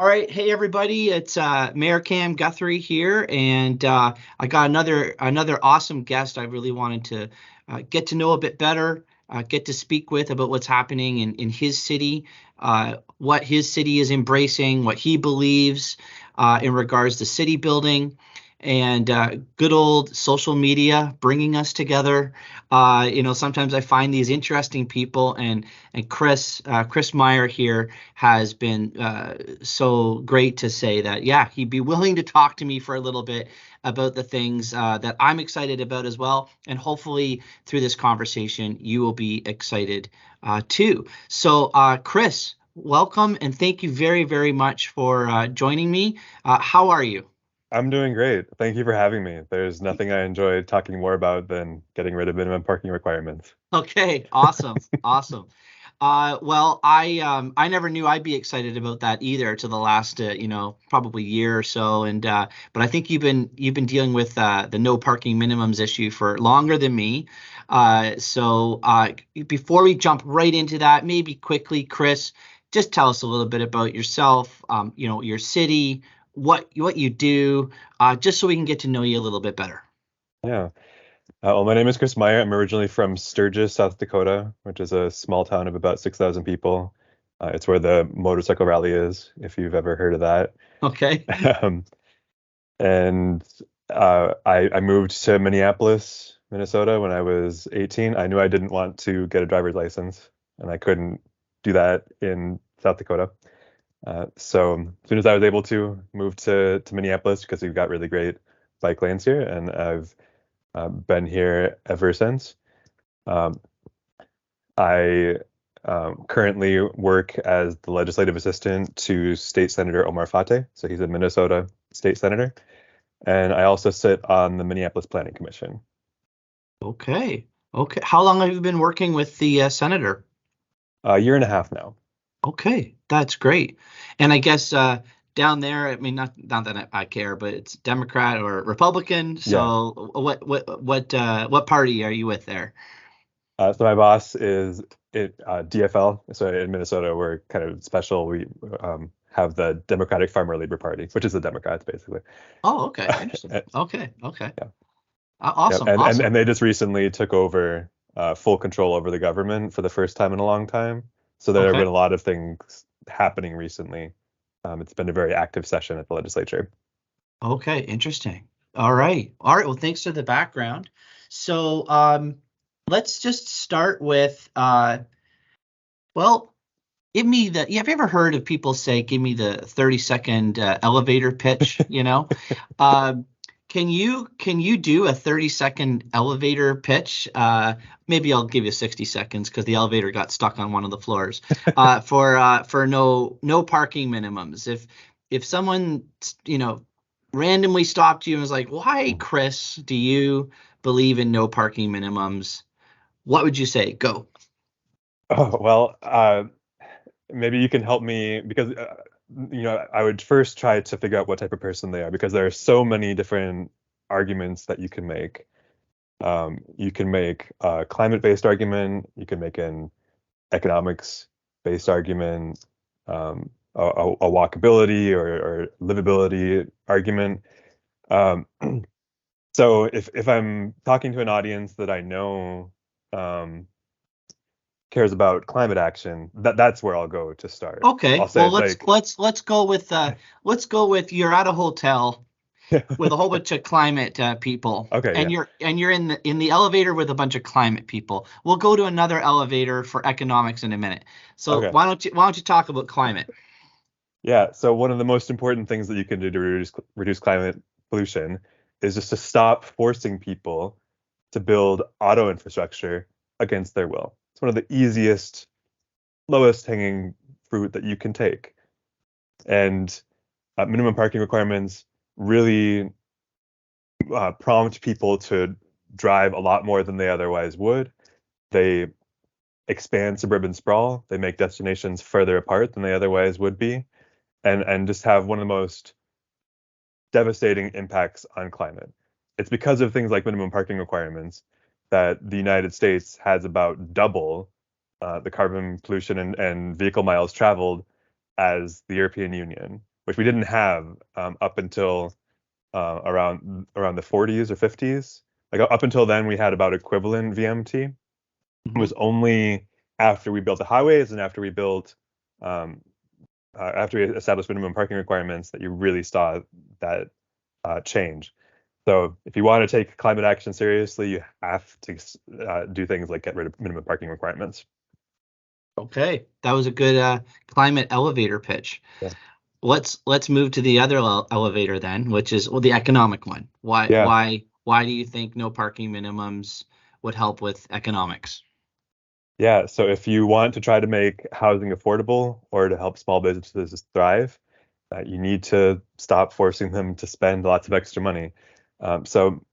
All right, hey everybody, it's Mayor Cam Guthrie here, and I got another awesome guest. I really wanted to get to know a bit better, get to speak with about what's happening in his city, what his city is embracing, what he believes in regards to city building, and good old social media bringing us together. Sometimes I find these interesting people, and Chris Meyer here has been so great to say that, yeah, he'd be willing to talk to me for a little bit about the things that I'm excited about as well. And hopefully through this conversation, you will be excited too. So, Chris, welcome and thank you very, very much for joining me. How are you? I'm doing great. Thank you for having me. There's nothing I enjoy talking more about than getting rid of minimum parking requirements. Okay, awesome, awesome. I never knew I'd be excited about that either to the last probably year or so, and but I think you've been dealing with the no parking minimums issue for longer than me. Before we jump right into that, maybe quickly, Chris, just tell us a little bit about yourself, your city, what you do, just so we can get to know you a little bit better. Yeah. Well, my name is Chris Meyer. I'm originally from Sturgis, South Dakota, which is a small town of about 6,000 people. It's where the motorcycle rally is, if you've ever heard of that. Okay. Um, and I moved to Minneapolis, Minnesota when I was 18. I knew I didn't want to get a driver's license, and I couldn't do that in South Dakota. So as soon as I was able to move to Minneapolis because we've got really great bike lanes here, and I've been here ever since. Um, I currently work as the legislative assistant to State Senator Omar Fateh, so he's a Minnesota state senator, and I also sit on the Minneapolis Planning Commission. Okay. Okay. How long have you been working with the senator? A year and a half now. Okay, that's great. And I guess down there, I mean, not that I care, but it's Democrat or Republican. Yeah. So what party are you with there? So my boss is DFL. So in Minnesota, we're kind of special. We have the Democratic Farmer Labor Party, which is the Democrats basically. Oh, okay, interesting. And- Okay, okay. yeah, yeah, Awesome, and awesome. they just recently took over full control over the government for the first time in a long time. So there have Okay, been a lot of things happening recently. It's been a very active session at the legislature. okay, interesting. All right, all right. Well, thanks for the background. So, let's just start with well, give me the. Yeah, have you ever heard of people say, "Give me the 30-second elevator pitch"? Um, can you do a 30-second elevator pitch? Maybe I'll give you 60 seconds because the elevator got stuck on one of the floors. For no parking minimums. If someone randomly stopped you and was like, "Why, Chris, do you believe in no parking minimums?" What would you say? Go. Oh, well, maybe you can help me because I would first try to figure out what type of person they are because there are so many different arguments that you can make. You can make a climate-based argument. You can make an economics-based argument, a walkability or livability argument. Um, so if I'm talking to an audience that I know um, cares about climate action, that's where I'll go to start. I'll Okay, say well like, let's go with you're at a hotel with a whole bunch of climate people, okay, and yeah, you're in the elevator with a bunch of climate people. We'll go to another elevator for economics in a minute. So okay. why don't you talk about climate? Yeah, so one of the most important things that you can do to reduce climate pollution is just to stop forcing people to build auto infrastructure against their will. It's one of the easiest, lowest hanging fruit that you can take. And minimum parking requirements really prompt people to drive a lot more than they otherwise would. They expand suburban sprawl. They make destinations further apart than they otherwise would be, and just have one of the most devastating impacts on climate. It's because of things like minimum parking requirements that the United States has about double the carbon pollution and vehicle miles traveled as the European Union. which we didn't have up until around the 40s or 50s. Like up until then, we had about equivalent VMT. It was only after we built the highways and after we established minimum parking requirements that you really saw that change. So if you want to take climate action seriously, you have to do things like get rid of minimum parking requirements. Okay, that was a good climate elevator pitch. Yeah. Let's move to the other elevator then, which is the economic one. Yeah. Why do you think no parking minimums would help with economics? Yeah. So if you want to try to make housing affordable or to help small businesses thrive, you need to stop forcing them to spend lots of extra money. So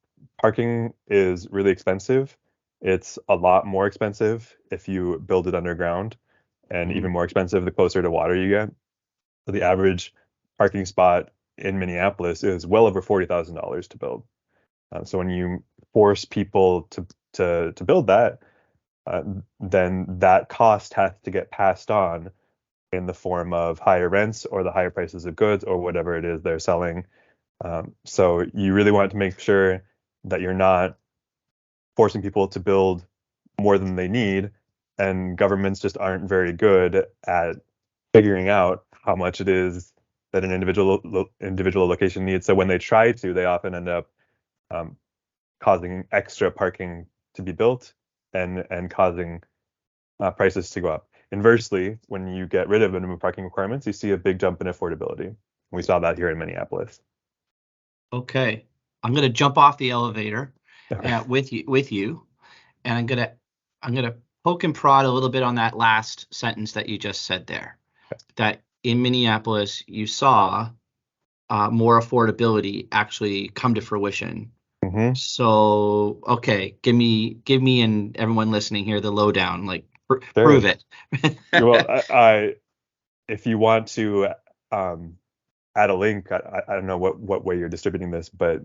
parking is really expensive. It's a lot more expensive if you build it underground, and even more expensive the closer to water you get. So the average parking spot in Minneapolis is well over $40,000 to build. So when you force people to build that, then that cost has to get passed on in the form of higher rents or the higher prices of goods or whatever it is they're selling. So you really want to make sure that you're not forcing people to build more than they need, and governments just aren't very good at figuring out how much it is that an individual location needs. So when they try to, they often end up causing extra parking to be built and causing prices to go up. Inversely, when you get rid of minimum parking requirements, you see a big jump in affordability. We saw that here in Minneapolis. Okay, I'm gonna jump off the elevator Okay. with you, and I'm gonna poke and prod a little bit on that last sentence that you just said there. That in Minneapolis you saw more affordability actually come to fruition. Mm-hmm. So, okay, give me and everyone listening here the lowdown. Like, prove Sure. it. Well, if you want to add a link, I don't know what way you're distributing this, but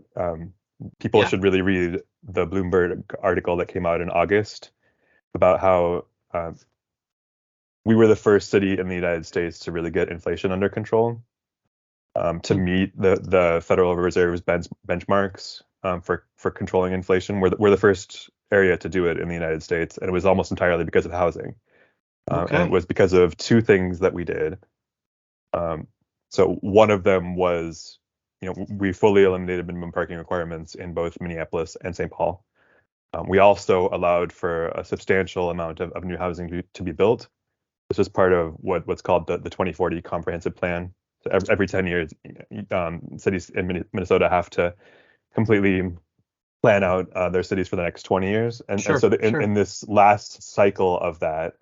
people Yeah, should really read the Bloomberg article that came out in August about how we were the first city in the United States to really get inflation under control, to meet the Federal Reserve's benchmarks for controlling inflation. We're the first area to do it in the United States, and it was almost entirely because of housing. And it okay. was because of two things that we did. So one of them was, we fully eliminated minimum parking requirements in both Minneapolis and St. Paul. We also allowed for a substantial amount of new housing to be built. This was part of what's called the 2040 comprehensive plan. So every 10 years, cities in Minnesota have to completely plan out their cities for the next 20 years. And so in this last cycle of that,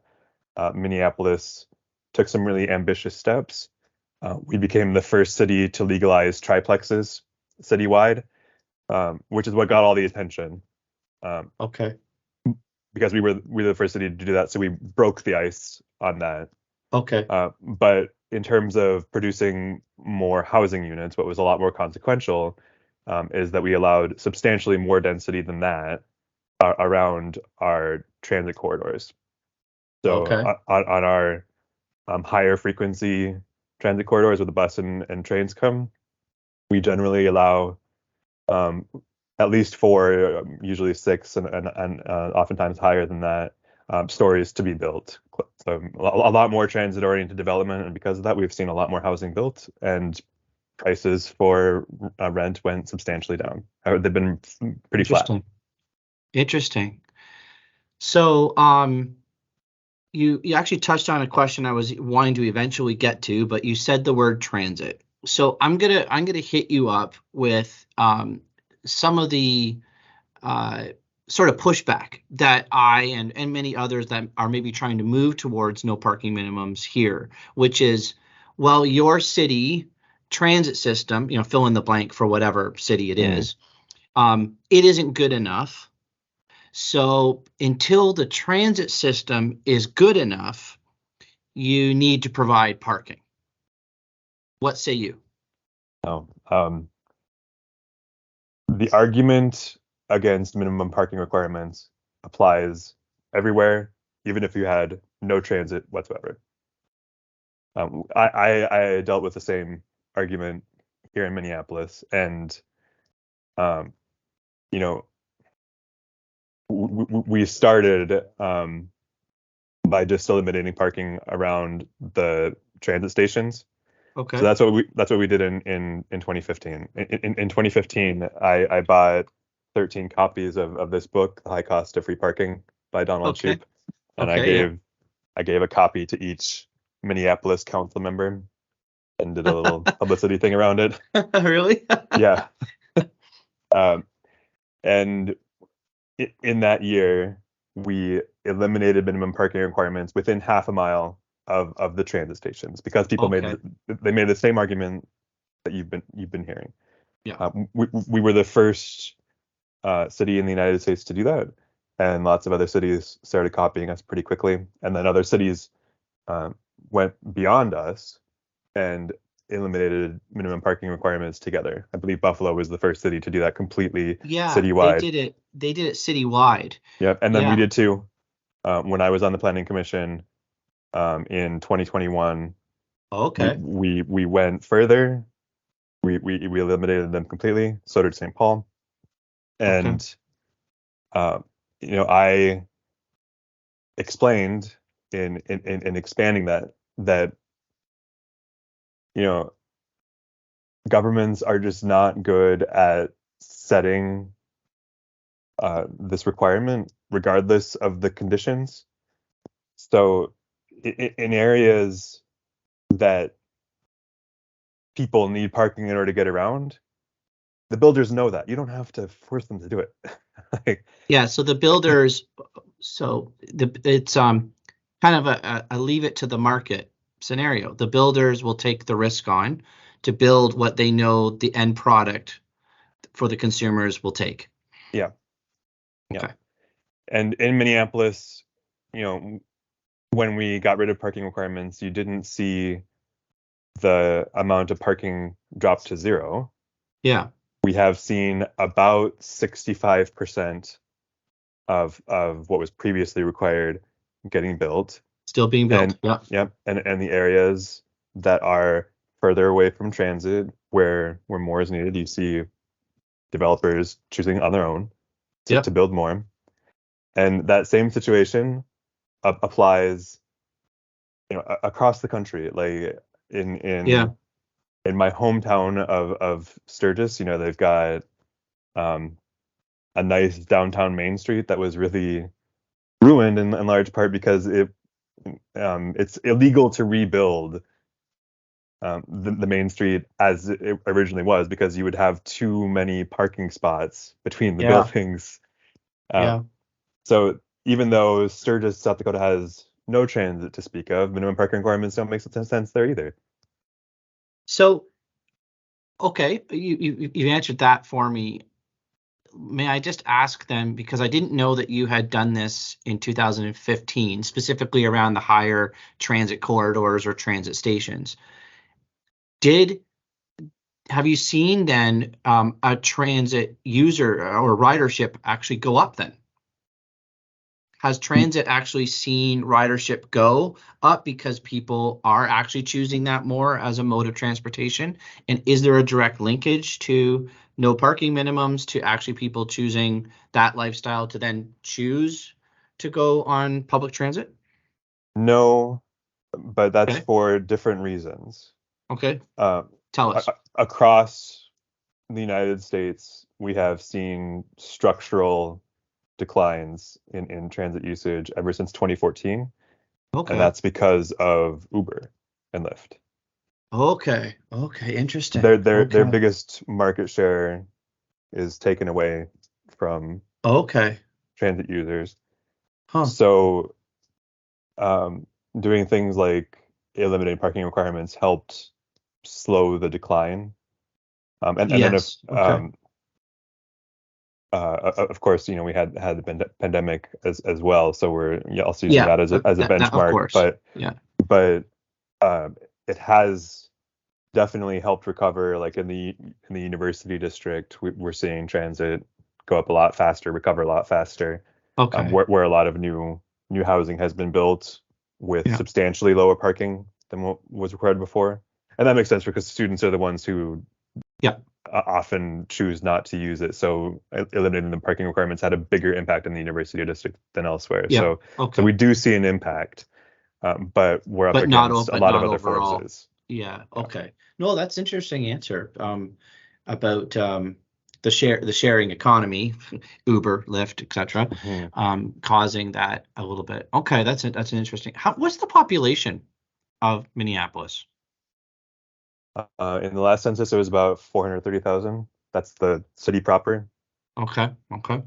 Minneapolis took some really ambitious steps. We became the first city to legalize triplexes citywide, which is what got all the attention. Okay. Because we were the first city to do that, so we broke the ice on that. Okay. But in terms of producing more housing units, what was a lot more consequential is that we allowed substantially more density than that around our transit corridors. So Okay. on our higher frequency transit corridors where the bus and trains come, we generally allow at least four, usually six, and oftentimes higher than that, stories to be built. So a lot more transit-oriented development, and because of that, we've seen a lot more housing built, and prices for rent went substantially down. They've been pretty flat. Interesting. So, you actually touched on a question I was wanting to eventually get to, but you said the word transit. So I'm gonna hit you up with some of the sort of pushback that I and many others that are maybe trying to move towards no parking minimums here, which is, well, your city transit system, fill in the blank for whatever city it is, it isn't good enough. So until the transit system is good enough, you need to provide parking. What say you? Oh, the argument against minimum parking requirements applies everywhere, even if you had no transit whatsoever. I dealt with the same argument here in Minneapolis, and you know, we started by just eliminating parking around the transit stations. So Okay. that's what we did in 2015. In 2015, I bought 13 copies of this book, The High Cost of Free Parking by Donald Okay. Shoup, and Okay. Yeah. I gave a copy to each Minneapolis council member and did a little publicity thing around it. Really? Yeah. Um, and in that year, we eliminated minimum parking requirements within half a mile of the transit stations because people Okay. made the same argument that you've been hearing. Yeah. We were the first city in the United States to do that, and lots of other cities started copying us pretty quickly, and then other cities uh, went beyond us and eliminated minimum parking requirements together. I believe Buffalo was the first city to do that completely Yeah, they citywide. did it. They did it citywide. Yep, and then we Yeah. did too. When I was on the planning commission in 2021, Okay. we went further. We eliminated them completely. So did St. Paul. Okay. And I explained in expanding that you know governments are just not good at setting this requirement regardless of the conditions. So in areas that people need parking in order to get around, the builders know that. You don't have to force them to do it. Like, Yeah, so the builders, so it's kind of a leave it to the market scenario. The builders will take the risk on to build what they know the end product for the consumers will take. yeah, yeah. Okay. And in Minneapolis, you know, when we got rid of parking requirements, you didn't see the amount of parking drop to zero. Yeah, We have seen about 65% of what was previously required getting built. still being built. And Yeah. yep, and the areas that are further away from transit where more is needed, you see developers choosing on their own to Yep. build more. And that same situation applies, across the country. Like in Yeah. in in my hometown of Sturgis, they've got um, a nice downtown Main Street that was really ruined in large part because it's illegal to rebuild the Main Street as it originally was because you would have too many parking spots between the Yeah. buildings. Um, Yeah. so even though Sturgis, South Dakota has no transit to speak of, minimum parking requirements don't make sense there either. So, okay, you answered that for me. May I just ask then, because I didn't know that you had done this in 2015, specifically around the higher transit corridors or transit stations. Did have you seen then a transit user or ridership actually go up then? Has transit actually seen ridership go up because people are actually choosing that more as a mode of transportation? And is there a direct linkage to no parking minimums to actually people choosing that lifestyle to then choose to go on public transit? No, but that's Okay. for different reasons. Okay. Um, Tell us. Across the United States, we have seen structural declines in transit usage ever since 2014, and Okay. that's because of Uber and Lyft. Okay. Okay. Their Interesting. their their Okay. biggest market share is taken away from Okay. transit users. Huh. So um, doing things like eliminating parking requirements helped slow the decline. And then if Yes. Okay. of course, we had the pandemic as well, so we're also using Yeah. that as a That of benchmark. course. But Yeah. but it has definitely helped recover. Like in the university district, we're seeing transit go up a lot faster, recover a lot faster, Okay. where a lot of new housing has been built with Yeah. substantially lower parking than what was required before. And that makes sense because students are the ones who Yeah. often choose not to use it. So eliminating the parking requirements had a bigger impact in the university district than elsewhere. Yeah. So Okay. we do see an impact, but we're up against a But lot of not other overall. forces. Yeah. Yeah. Okay. No, that's interesting answer. About the sharing economy, Uber, Lyft, etc., Mhm. causing that a little bit. Okay, that's an interesting. What's the population of Minneapolis? In the last census, it was about 430,000. That's the city proper. Okay. Okay.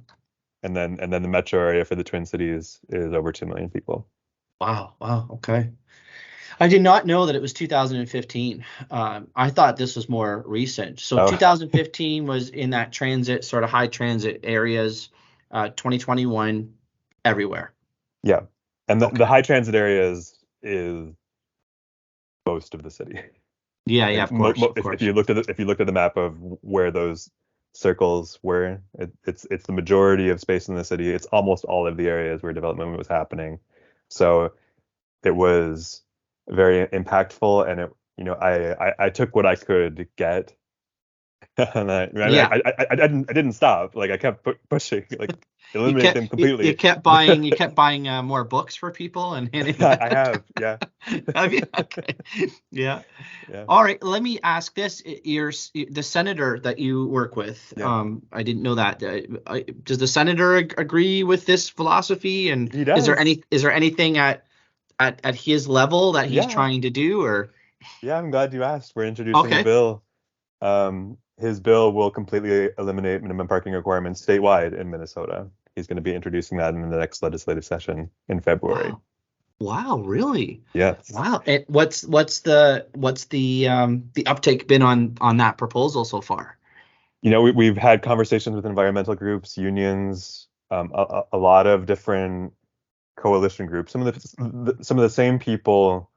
And then the metro area for the Twin Cities is over 2 million people. Wow. Wow. Okay. I did not know that it was 2015. I thought this was more recent. So Oh, 2015 was in that transit, sort of high transit areas. 2021, everywhere. yeah. And the Okay. high transit is most of the city. Yeah. Yeah. Like Of course. Of if course. you looked at if you looked at the map of where those circles were, it's the majority of space in the city. It's almost all of the areas where development was happening. So it was very impactful, and I took what I could get, and Yeah. I didn't stop. Like I kept pushing, like You eliminate kept them you completely. kept buying more books for people and handing them I out. have, yeah, Have you? Okay. Yeah. yeah, All right. Let me ask this: the senator that you work with. yeah. I didn't know that. Does the senator agree with this philosophy? And He does. is there anything at his level that he's Yeah, trying to do? Or yeah. I'm glad you asked. We're introducing a okay. bill. His bill will completely eliminate minimum parking requirements statewide in Minnesota. He's going to be introducing that in the next legislative session in February. Wow. Wow, really? Yes. Wow. And what's the uptake been on that proposal so far? We've had conversations with environmental groups, unions, a lot of different coalition groups. Some of the same people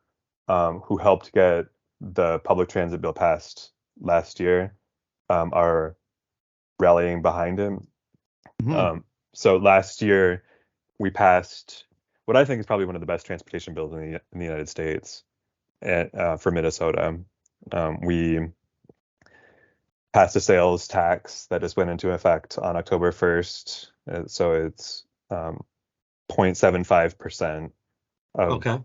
who helped get the public transit bill passed last year are rallying behind him. Mhm. So last year we passed what I think is probably one of the best transportation bills in the United States for Minnesota. We passed a sales tax that just went into effect on October 1st. So it's 0.75% of Okay.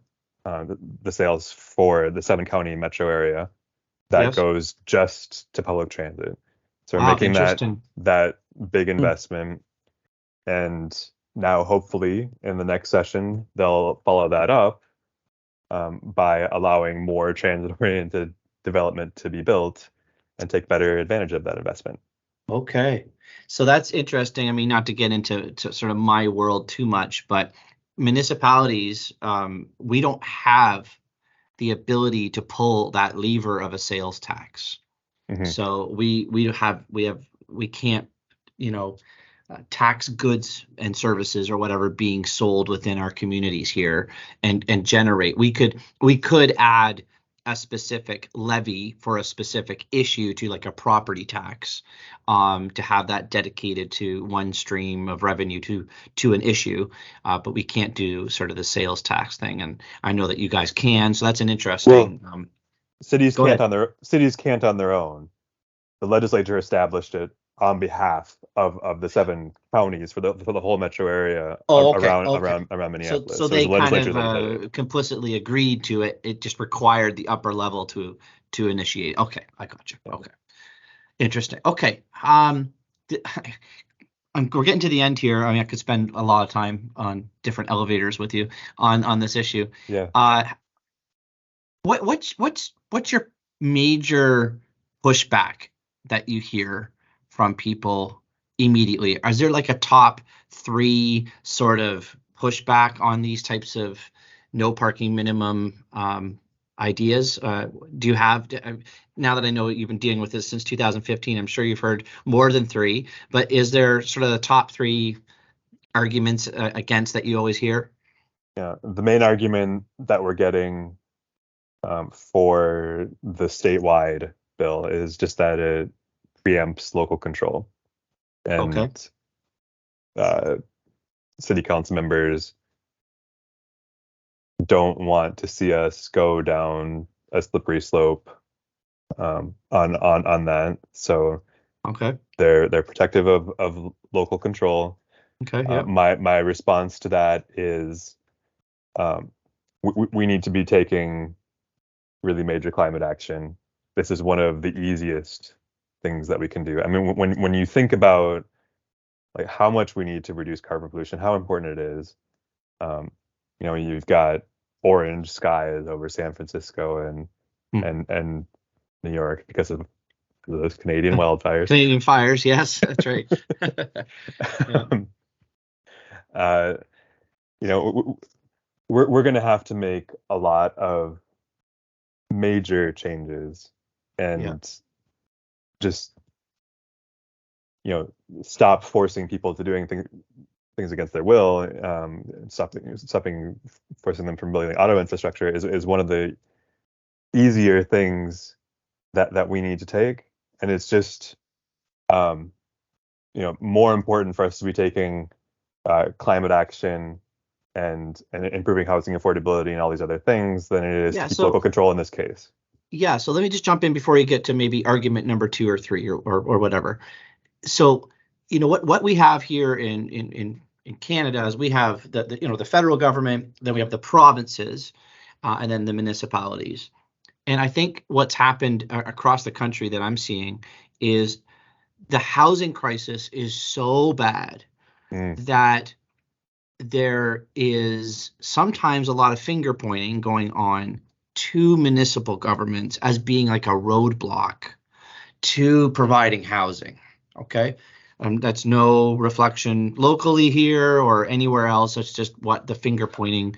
the sales for the 7 county metro area that Yes. goes just to public transit. So we're Wow, making interesting. that big Hmm. investment, and now hopefully in the next session they'll follow that up by allowing more transit-oriented development to be built and take better advantage of that investment. Okay. So that's interesting. I mean, not to get into sort of my world too much, but municipalities, we don't have the ability to pull that lever of a sales tax. Hmm. So we can't, you know, tax goods and services or whatever being sold within our communities here and generate. We could add a specific levy for a specific issue to like a property tax, to have that dedicated to one stream of revenue to an issue, but we can't do sort of the sales tax thing. And I know that you guys can, so that's an Well, interesting. Go ahead. cities can't on their own. The legislature established it on behalf of the 7 counties for the whole metro area Oh, okay, around okay. around So Minneapolis. so So it was they the kind legislature of that did it. complicitly agreed to it. It just required the upper level to initiate. Okay, I got you. Yeah. Okay, interesting. Okay, th- we're getting to the end here. I mean, I could spend a lot of time on different elevators with you on this issue. Yeah. Uh, what's your major pushback that you hear from people immediately? Is there like a top three sort of pushback on these types of no parking minimum ideas? Do you have, now that I know you've been dealing with this since 2015, I'm sure you've heard more than three, but is there sort of the top three arguments against that you always hear? Yeah. The main argument that we're getting for the statewide bill is just that it preempts local control, and Okay. uh, city council members don't want to see us go down a slippery slope on that. So Okay. they're protective of local control. Okay. Yep. My response to that is um, we need to be taking really major climate action. This is one of the easiest things that we can do. I mean, when you think about like how much we need to reduce carbon pollution, how important it is, um, you've got orange skies over San Francisco Hmm. and New York because of those Canadian wildfires. Canadian fires. Yes, that's right. Yeah. um, uh, we're going to have to make a lot of major changes Yeah. and just stop forcing people to doing things against their will. Stopping forcing them from building auto infrastructure is one of the easier things that we need to take, and it's just um, more important for us to be taking climate action and improving housing affordability and all these other things than it is to Yeah. keep local So control in this case. yeah. So let me just jump in before you get to maybe argument number two or three or whatever. So what we have here in Canada is we have the federal government, then we have the provinces, and then the municipalities. And I think what's happened across the country that I'm seeing is the housing crisis is so bad Mm, that there is sometimes a lot of finger pointing going on to municipal governments as being like a roadblock to providing housing. Okay. That's no reflection locally here or anywhere else. It's just what the finger pointing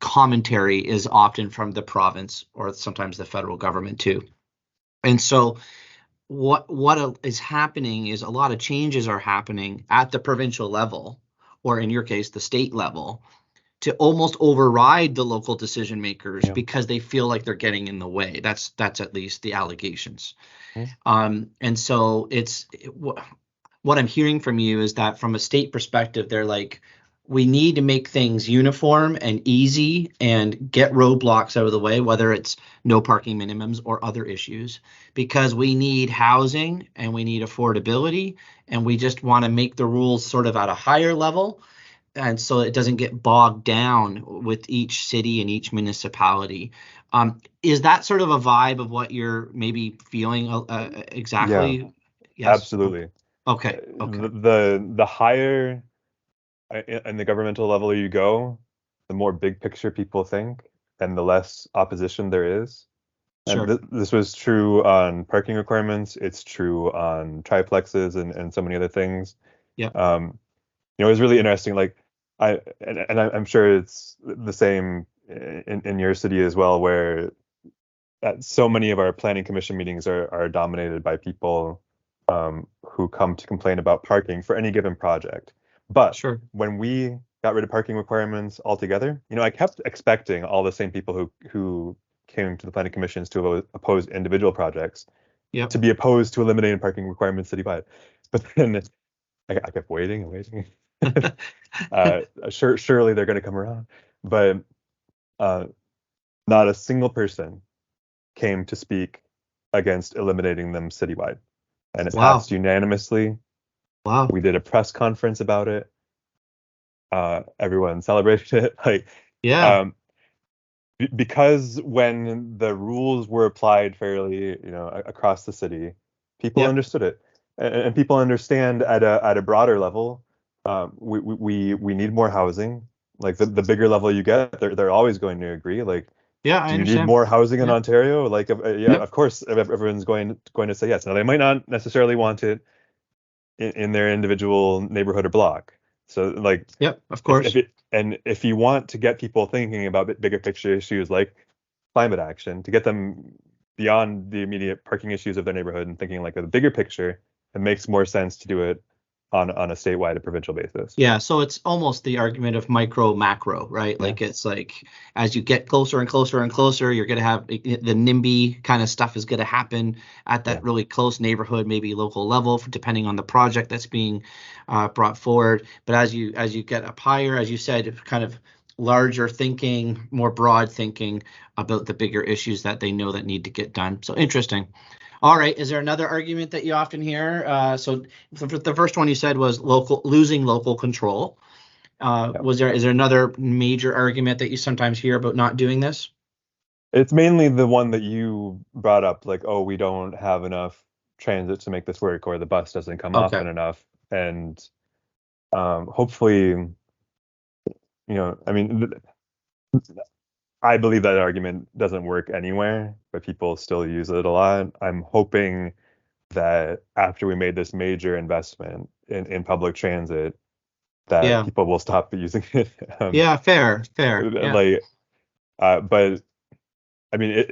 commentary is often from the province or sometimes the federal government too. And so what is happening is a lot of changes are happening at the provincial level, or in your case, the state level, to almost override the local decision makers yeah. because they feel like they're getting in the way. That's at least the allegations. Mm, And so what I'm hearing from you is that from a state perspective, they're like, we need to make things uniform and easy and get roadblocks out of the way, whether it's no parking minimums or other issues, because we need housing and we need affordability, and we just want to make the rules sort of at a higher level. And so it doesn't get bogged down with each city and each municipality. Is that sort of a vibe of what you're maybe feeling yeah, exactly? Yes. absolutely. Okay. Okay. The higher in the governmental level you go, the more big picture people think, and the less opposition there is. And Sure. this was true on parking requirements. It's true on triplexes and so many other things. Yeah. Um, it was really interesting. Like I'm sure it's the same in your city as well, where so many of our planning commission meetings are dominated by people who come to complain about parking for any given project. But Sure. when we got rid of parking requirements altogether, I kept expecting all the same people who came to the planning commissions to oppose individual projects Yep. to be opposed to eliminating parking requirements citywide. But then I kept waiting and waiting. Surely they're going to come around, but uh, not a single person came to speak against eliminating them citywide, and it Wow. passed unanimously. Wow. We did a press conference about it. Everyone celebrated it. Like, Yeah. um, because when the rules were applied fairly, across the city, people Yep. understood it, and people understand at a broader level. We need more housing. Like the bigger level you get, they're always going to agree. Like, Yeah, I do you need understand. more housing in Yeah. Ontario? Like, yeah, Yep. of course, everyone's going to say yes. Now they might not necessarily want it in their individual neighborhood or block. So like, Yep. Of if course. if you want to get people thinking about bigger picture issues like climate action, to get them beyond the immediate parking issues of their neighborhood and thinking like a bigger picture, it makes more sense to do it on a statewide and provincial basis. Yeah, so it's almost the argument of micro macro, right? Yeah, Like it's like as you get closer and closer and closer, you're going to have the NIMBY kind of stuff is going to happen at yeah, that really close neighborhood, maybe local level, depending on the project that's being brought forward. But as you get up higher, as you said, kind of larger thinking, more broad thinking about the bigger issues that they know that need to get done. So interesting. All right. Is there another argument that you often hear? So the first one you said was losing local control. Yeah. Is there another major argument that you sometimes hear about not doing this? It's mainly the one that you brought up, like, oh, we don't have enough transit to make this work, or the bus doesn't come Okay. often enough. And hopefully, I mean, I believe that argument doesn't work anywhere, but people still use it a lot. I'm hoping that after we made this major investment in public transit, that Yeah. people will stop using it. Yeah. Fair. Yeah. Like, but I mean,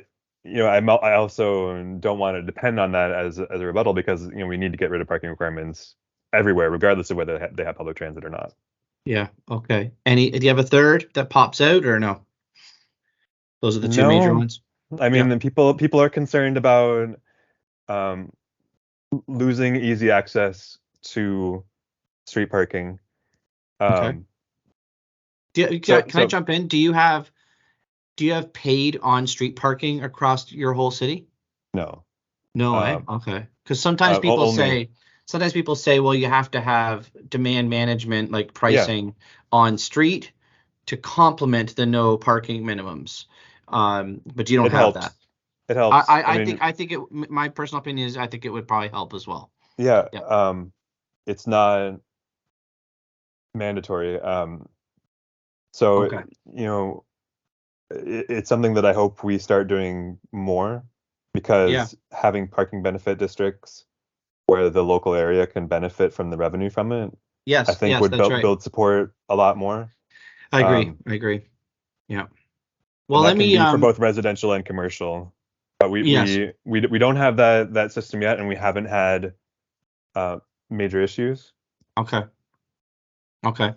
I also don't want to depend on that as a rebuttal, because we need to get rid of parking requirements everywhere, regardless of whether they have public transit or not. Yeah. Okay. Do you have a third that pops out or no? Those are the two major No, ones. I Yeah. mean, people are concerned about um, losing easy access to street parking. Okay. Um, Can I so jump in? Do you have paid on street parking across your whole city? no, No, eh? um, Okay. Because only, sometimes people say, well, you have to have demand management, like yeah, pricing on street to complement the no parking minimums. But you don't it have that. helps. It helps. I mean, I think my personal opinion is I think it would probably help as well. yeah, Yeah. it's not mandatory. So, Okay. it's something that I hope we start doing more, Yeah. because having parking benefit districts where the local area can benefit from the revenue from it, I Yes. think Yes, would that's right. build support a lot more. I agree. Um, I agree. Yeah. Well, and let that can me be for both residential and commercial. But yes. we don't have that system yet, and we haven't had uh, major issues. Okay. Okay.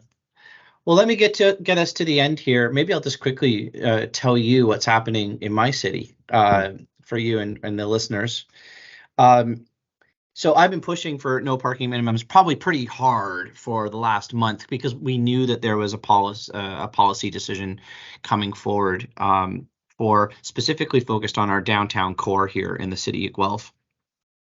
Well, let me get us to the end here. Maybe I'll just quickly tell you what's happening in my city Hmm. for you and the listeners. Um, so I've been pushing for no parking minimums probably pretty hard for the last month because we knew that there was a policy decision coming forward for specifically focused on our downtown core here in the city of Guelph.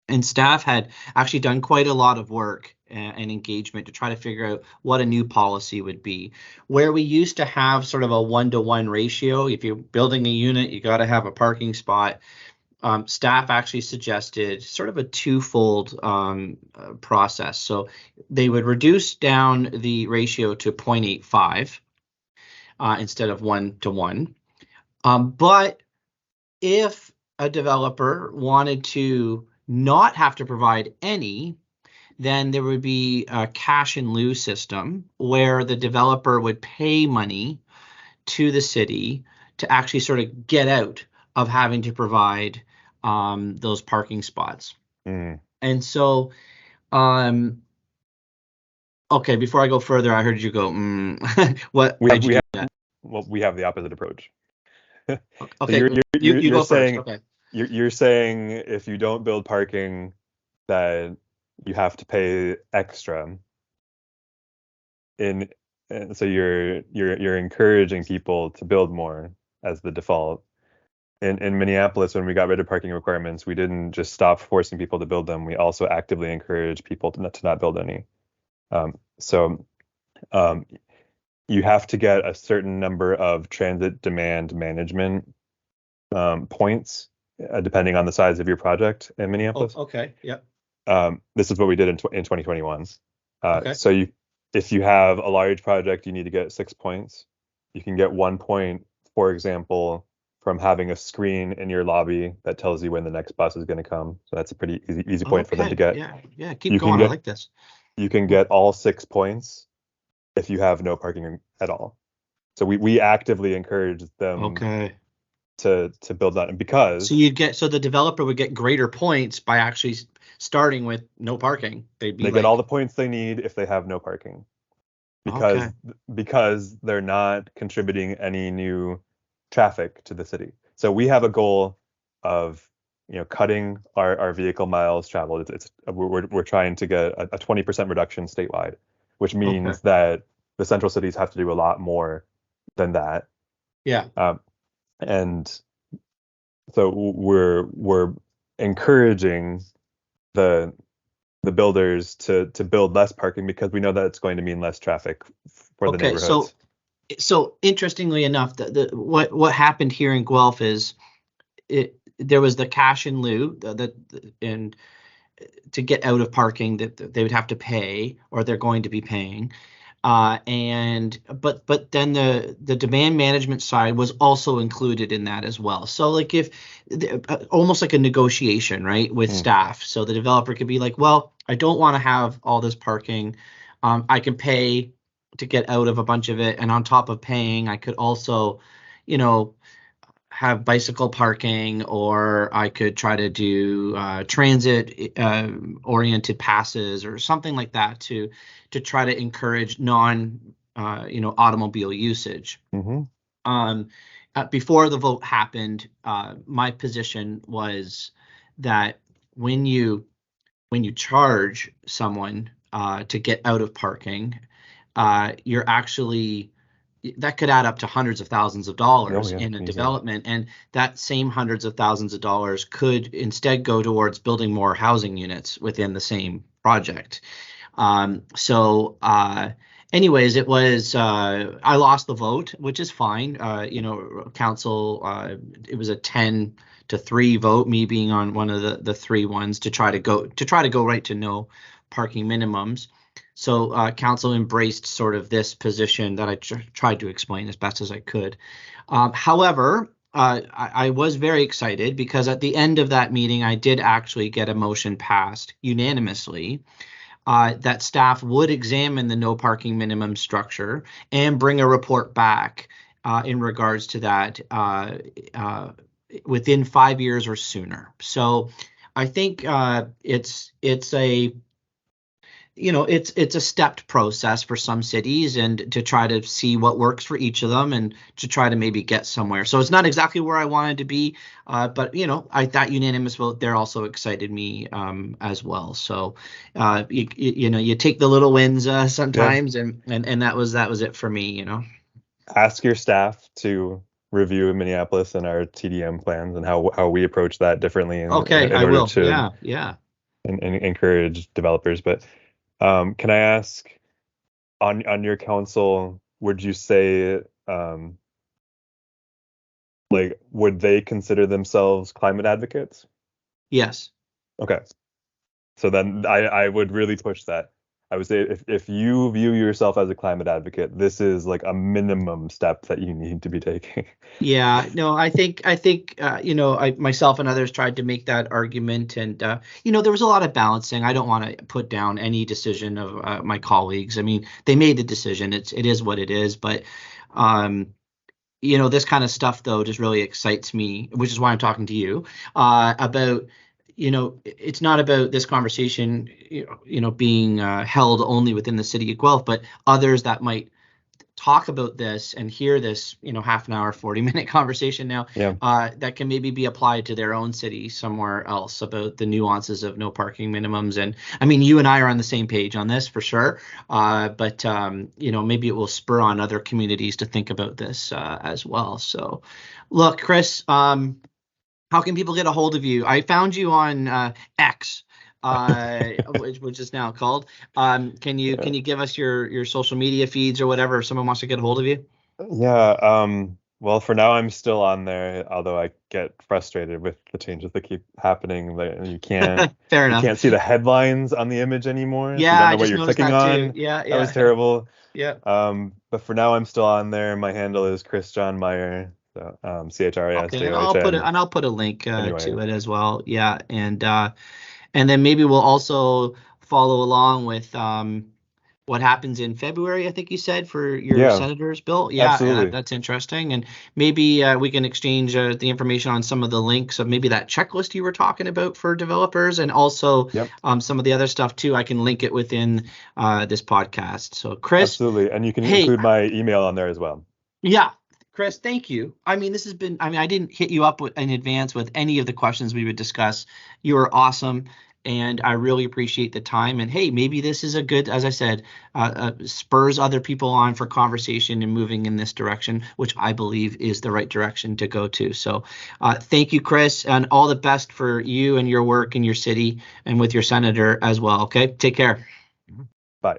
And staff had actually done quite a lot of work and engagement to try to figure out what a new policy would be. Where we used to have sort of a 1-to-1 ratio, if you're building a unit, you got to have a parking spot. Staff actually suggested sort of a twofold process. So they would reduce down the ratio to 0.85 instead of 1-to-1. But if a developer wanted to not have to provide any, then there would be a cash in lieu system where the developer would pay money to the city to actually sort of get out of having to provide those parking spots. Mm. And so, um, okay, before I go further, I heard you go, We have why'd you we do have that? well, we have the opposite approach. So Okay, you you're go first. saying Okay. you're saying if you don't build parking, that you have to pay extra in, and so you're encouraging people to build more as the default. In Minneapolis, when we got rid of parking requirements, we didn't just stop forcing people to build them. We also actively encouraged people to not build any. So um, you have to get a certain number of transit demand management points, depending on the size of your project in Oh, Minneapolis. okay. Yep. This is what we did in 2021. Okay. So if you have a large project, you need to get 6 points. You can get 1 point, for example, from having a screen in your lobby that tells you when the next bus is going to come. So that's a pretty easy point for them to Okay. get. Yeah. Yeah. Keep You can going. I get like this. you can get all 6 points if you have no parking at all. So we actively encourage them Okay. to build that, and because So the developer would get greater points by actually starting with no parking. They'd be they get all like, the points they need if they have no parking, okay. because they're not contributing any new traffic to the city. So we have a goal of cutting our vehicle miles traveled. We're trying to get a 20% reduction statewide, which Okay. means that the central cities have to do a lot more than that. Yeah. And so we're encouraging the builders to build less parking because we know that it's going to mean less traffic for the Okay. neighborhoods. So interestingly enough, what happened here in Guelph is there was the cash in lieu and to get out of parking that they would have to pay, or they're going to be paying. But then the demand management side was also included in that as well. So like if almost like a negotiation, right, with staff. So the developer could be like, well, I don't want to have all this parking. I can pay to get out of a bunch of it, and on top of paying, I could also, you know, have bicycle parking, or I could try to do transit oriented passes or something like that to try to encourage non automobile usage. Before the vote happened, my position was that when you charge someone to get out of parking, you're actually that could add up to hundreds of thousands of dollars in a development, and that same hundreds of thousands of dollars could instead go towards building more housing units within the same project. Anyways, it was I lost the vote, which is fine. Council, it was a 10-3 vote, me being on one of the three ones to try to go right to no parking minimums. So council embraced sort of this position that I tried to explain as best as I could. However, I was very excited because at the end of that meeting, I did actually get a motion passed unanimously that staff would examine the no parking minimum structure and bring a report back in regards to that within 5 years or sooner. So I think it's a it's a stepped process for some cities, and to try to see what works for each of them and to try to maybe get somewhere. So it's not exactly where I wanted to be, but that unanimous vote there also excited me as well. So you take the little wins sometimes, and that was it for me. Ask your staff to review Minneapolis and our TDM plans and how we approach that differently in I order will. to and encourage developers. But can I ask, on your council, would you say would they consider themselves climate advocates? Yes. Okay. So then I would really push that. I would say if you view yourself as a climate advocate, this is like a minimum step that you need to be taking. Yeah, no, I think I myself and others tried to make that argument, and there was a lot of balancing. I don't want to put down any decision of my colleagues. I mean, they made the decision. It is what it is. But this kind of stuff though just really excites me, which is why I'm talking to you about. It's not about this conversation, being held only within the city of Guelph, but others that might talk about this and hear this, half an hour, 40-minute conversation now, that can maybe be applied to their own city somewhere else about the nuances of no parking minimums. And I mean, you and I are on the same page on this for sure. But maybe it will spur on other communities to think about this as well. So look, Chris, how can people get a hold of you? I found you on X, which is now called. Can you give us your social media feeds or whatever if someone wants to get a hold of you? Yeah. Well, for now, I'm still on there, although I get frustrated with the changes that keep happening. That you can't Fair you enough. can't see the headlines on the image anymore. Yeah, so you don't know I what just you're noticed clicking that on. too. Yeah, That was terrible. Yeah. But for now, I'm still on there. My handle is Chris John Meyer. So CHRIS Okay, and I'll put a link Anyway. to it as well. Yeah, and then maybe we'll also follow along with what happens in February, I think you said, for your senator's bill. Yeah, absolutely. That's interesting. And maybe we can exchange the information on some of the links of maybe that checklist you were talking about for developers, and also some of the other stuff too. I can link it within this podcast. So Chris. Absolutely. And you can include my email on there as well. Yeah. Chris, thank you. I mean, I didn't hit you up in advance with any of the questions we would discuss. You were awesome. And I really appreciate the time. And hey, maybe this is a good, as I said, spurs other people on for conversation and moving in this direction, which I believe is the right direction to go to. So thank you, Chris, and all the best for you and your work in your city and with your senator as well. Okay, take care. Bye.